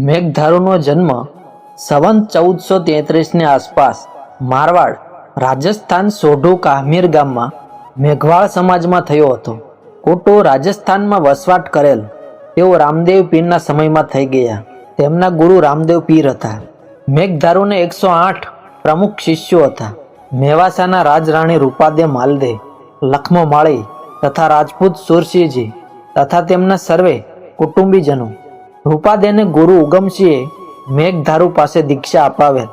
મેઘધારુનો જન્મ સંવંત 1433ની આસપાસ મારવાડ રાજસ્થાન સોઢુ કાહમીર ગામમાં મેઘવાળ સમાજમાં થયો હતો. કોટો રાજસ્થાનમાં વસવાટ કરેલ તેઓ રામદેવ પીરના સમયમાં થઈ ગયા. તેમના ગુરુ રામદેવ પીર હતા. મેઘધારુને 108 પ્રમુખ શિષ્યો હતા. મેવાસાના રાજરાણી રૂપાદે માલદે, લખમો માળી તથા રાજપૂત સુરસિંહજી તથા તેમના સર્વે કુટુંબીજનો. રૂપાદેને ગુરુ ઉગમસિંહે મેઘધારુ પાસે દીક્ષા અપાવેલ.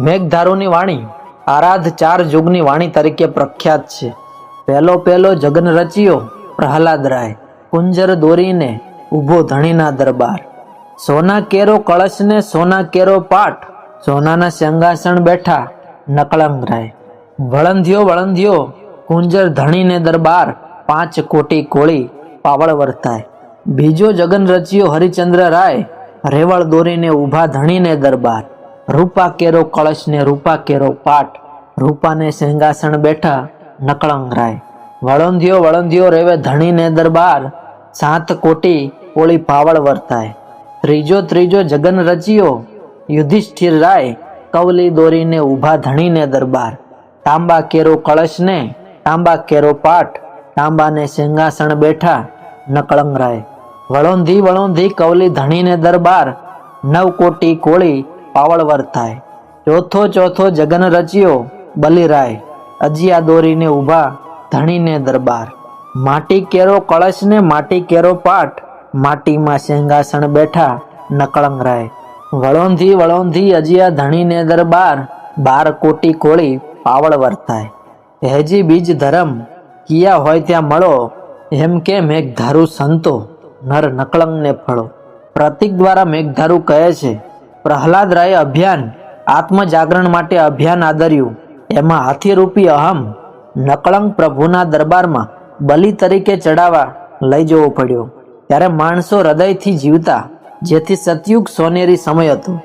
મેઘધારુની વાણી આરાધ 4 યુગની વાણી તરીકે પ્રખ્યાત છે. પહેલો જગન રચ્યો પ્રહલાદરાય, કુંજર દોરીને ઊભો ધણીના દરબાર. સોના કેરો કળશને સોના કેરો પાટ, સોનાના સિંહાસણ બેઠા નકળંગરાય. વળંધ્યો કુંજર ધણીને દરબાર, 5 કોટી કોળી પાવળ વર્તાય. બીજો જગન રચ્યો હરિચંદ્ર રાય, રેવળ દોરીને ઊભા ધણીને દરબાર. રૂપા કેરો કળશને રૂપા કેરો પાટ, રૂપાને સિંહાસણ બેઠા નકળંગરાય. વળંધ્યો રેવે ધણીને દરબાર, 7 કોટી કોળી પાવળ વર્તાય. ત્રીજો જગન રચ્યો યુધિષ્ઠિર રાય, કવલી દોરીને ઊભા ધણીને દરબાર. તાંબા કેરો કળશને તાંબા કેરો પાટ, તાંબાને સિંહાસણ બેઠા નકળંગરાય. વળોંધી કવલી ધણીને દરબાર, 9 કોટી કોળી પાવળ વર્તાય. ચોથો જગન રચ્યો બલિરાય, અજિયા દોરીને ઊભા ધણીને દરબાર. માટી કેરો કળશને માટી કેરો પાટ, માટીમાં સિંહાસણ બેઠા નકળંગરાય. વળોંધી અજિયા ધણીને દરબાર, 12 કોટી કોળી પાવળ વર્તાય. હેજી બીજ ધરમ કિયા હોય ત્યાં મળો, એમ કે મેઘધારુ સંતો નર નકળંગને ફળો. પ્રતીક દ્વારા મેઘધારુ કહે છે, પ્રહલાદરાયે અભિયાન આત્મ જાગરણ માટે અભિયાન આદર્યું. એમાં હાથીરૂપી અહમ નકળંગ પ્રભુના દરબારમાં બલિ તરીકે ચડાવવા લઈ જવો પડ્યો. ત્યારે માણસો હૃદયથી જીવતા, જેથી સતયુગ સોનેરી સમય હતો.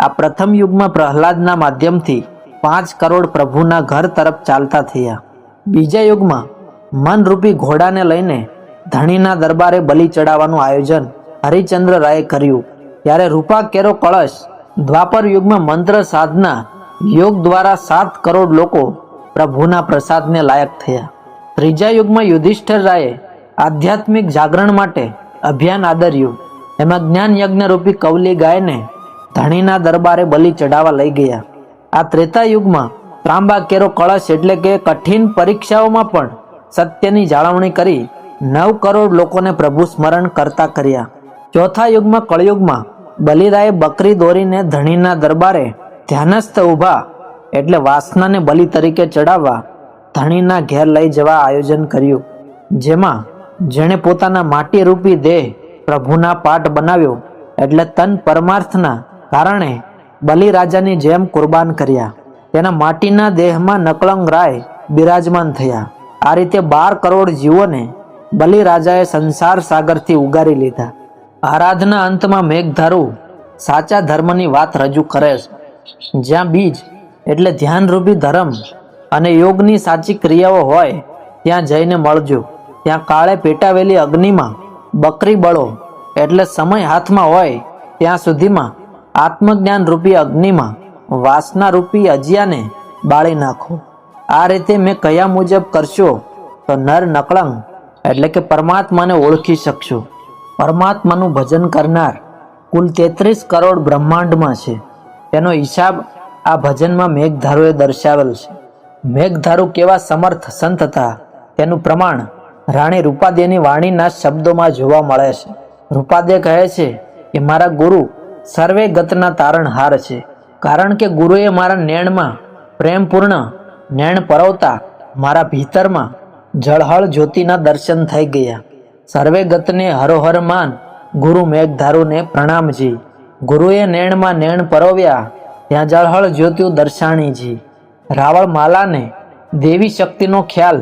આ પ્રથમ યુગમાં પ્રહલાદના માધ્યમથી 5 કરોડ પ્રભુના ઘર તરફ ચાલતા થયા. બીજા યુગમાં મનરૂપી ઘોડાને લઈને ધણીના દરબારે બલિ ચડાવવાનું આયોજન હરિચંદ્ર રાયે કર્યું. ત્યારે રૂપા કેરો કળશ દ્વાપર યુગમાં મંત્ર સાધના યોગ દ્વારા 7 કરોડ લોકો પ્રભુના પ્રસાદને લાયક થયા. ત્રીજા યુગમાં યુધિષ્ઠિર રાયે આધ્યાત્મિક જાગરણ માટે અભિયાન આદર્યું. એમાં જ્ઞાન યજ્ઞ રૂપી કવલી ગાયને ધણીના દરબારે બલિ ચડાવવા લઈ ગયા. આ ત્રેતા યુગમાં ત્રાંબા કેરો કળશ એટલે કે કઠિન પરીક્ષાઓમાં પણ સત્યની જાળવણી કરી 9 કરોડ લોકોને પ્રભુ સ્મરણ કરતા કર્યા. ચોથા યુગમાં કળયુગમાં બલિરાયે બકરી દોરીને ધણીના દરબારે ધ્યાનસ્થ ઊભા એટલે વાસનાને બલિ તરીકે ચડાવવા ધણીના ઘેર લઈ જવા આયોજન કર્યું. જેમાં જેણે પોતાના માટી રૂપી દેહ પ્રભુના પાઠ બનાવ્યો એટલે તન પરમાર્થના કારણે બલિરાજાની જેમ કુરબાન કર્યા. તેના માટીના દેહમાં નકળંગ રાય બિરાજમાન થયા. આ રીતે 12 કરોડ જીવોને બલિરાજાએ સંસાર સાગરથી ઉગારી લીધા. આરાધના અંતમાં મેઘધારુ સાચા ધર્મની વાત રજૂ કરે છે. જ્યાં બીજ એટલે ધ્યાનરૂપી ધર્મ અને યોગની સાચી ક્રિયાઓ હોય ત્યાં જઈને મળજો. ત્યાં કાળે પેટાવેલી અગ્નિમાં બકરી બળો એટલે સમય હાથમાં હોય ત્યાં સુધીમાં આત્મજ્ઞાન રૂપી અગ્નિમાં વાસના રૂપી અજિયાને બાળી નાખો. આ રીતે મેં કયા મુજબ કરશો તો નર નકળંગ એટલે કે પરમાત્માને ઓળખી શકશો. પરમાત્માનું ભજન કરનાર કુલ 33 કરોડ બ્રહ્માંડમાં છે. તેનો હિસાબ આ ભજનમાં મેઘધારુએ દર્શાવેલ છે. મેઘધારુ કેવા સમર્થ સંત હતા તેનું પ્રમાણ રાણી રૂપાદેની વાણીના શબ્દોમાં જોવા મળે છે. રૂપાદે કહે છે કે મારા ગુરુ સર્વે ગતના તારણહાર છે. કારણ કે ગુરુએ મારા નેણમાં પ્રેમપૂર્ણ નેણ પરવતા મારા ભીતરમાં જળહળ જ્યોતિના દર્શન થઈ ગયા. સર્વે ગતને હરોહર માન, ગુરુ મેઘધારુને પ્રણામજી. ગુરુએ નેણમાં નેણ પરોવ્યા, ત્યાં જળહળ જ્યોતિઓ દર્શાણીજી. રાવળ માલાને દેવી શક્તિનો ખ્યાલ,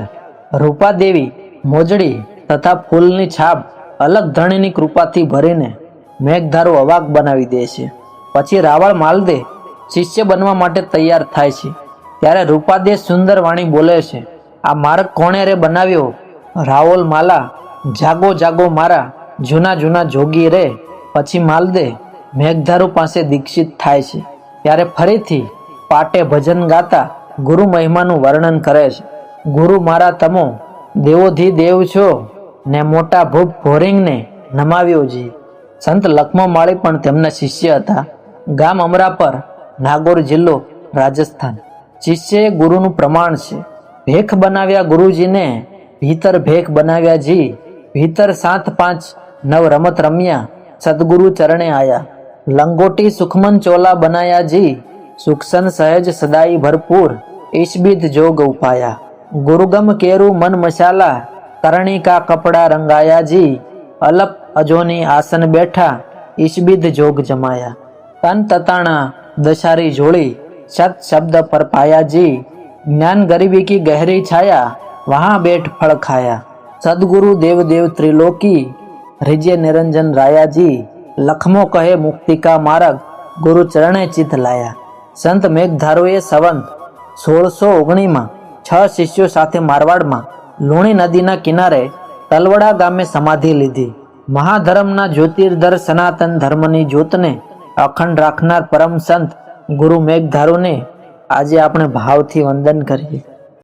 રૂપા દેવી મોજડી તથા ફૂલની છાપ અલગ ધણીની કૃપાથી ભરીને મેઘધારુ અવાક બનાવી દે છે. પછી રાવળ માલદે શિષ્ય બનવા માટે તૈયાર થાય છે. ત્યારે રૂપાદે સુંદર વાણી બોલે છે, આ માર્ગ કોણે રે બનાવ્યો? રાવલ માલા જાગો જાગો મારા જૂના જોગી રે. પછી માલદે મેઘધારુ પાસે દીક્ષિત થાય છે ત્યારે ફરીથી પાટે ભજન ગાતા ગુરુ મહિમાનું વર્ણન કરે છે. ગુરુ મારા તમો દેવોધી દેવ છો ને મોટા ભૂપ ભોરિંગને નમાવ્યો જી. સંત લખમો માળી પણ તેમના શિષ્ય હતા. ગામ અમરાપર, નાગોર જિલ્લો, રાજસ્થાન. શિષ્ય એ ગુરુનું પ્રમાણ છે. ભેખ બનાવ્યા ગુરુજીને, ભીતર ભેખ બનાવ્યા જી. ભીતર 7-5-9 રમત રમ્યા, સદગુરુ ચરણે આયા. લંગોટી સુખમન ચોલા બનાયા જી. સુખસન સહેજ સદાઈ ભરપૂર, ઈશબીદ જોગ ઉપાયા. ગુરુગમ કેરું મન મશાલા, કરણી કા કપડા રંગાયા જી. અલપ અજોની આસન બેઠા, ઈશબીદ જોગ જમાયા. તન તતાણા દશારી જોડી, સત શબ્દ પર પાયા જી. જ્ઞાન ગરીબી કી ગहरी छाया, वहाँ बैठ फल खाया. सदगुरु देव देव त्रिलोकी, रिजे निरंजन राया जी. लखमो कहे मुक्ति का मार्ग, गुरु चरणे चित लाया. संत मेघधारुએ સંવંત 1619 6 શિષ્યો સાથે મારવાડમાં લુણી નદીના કિનારે તલવડા ગામે સમાધિ લીધી. મહાધર્મના જ્યોતિર્ધર સનાતન ધર્મની જ્યોતને અખંડ રાખનાર પરમ સંત ગુરુ મેઘધારુને આજે આપણે ભાવથી વંદન કરીએ.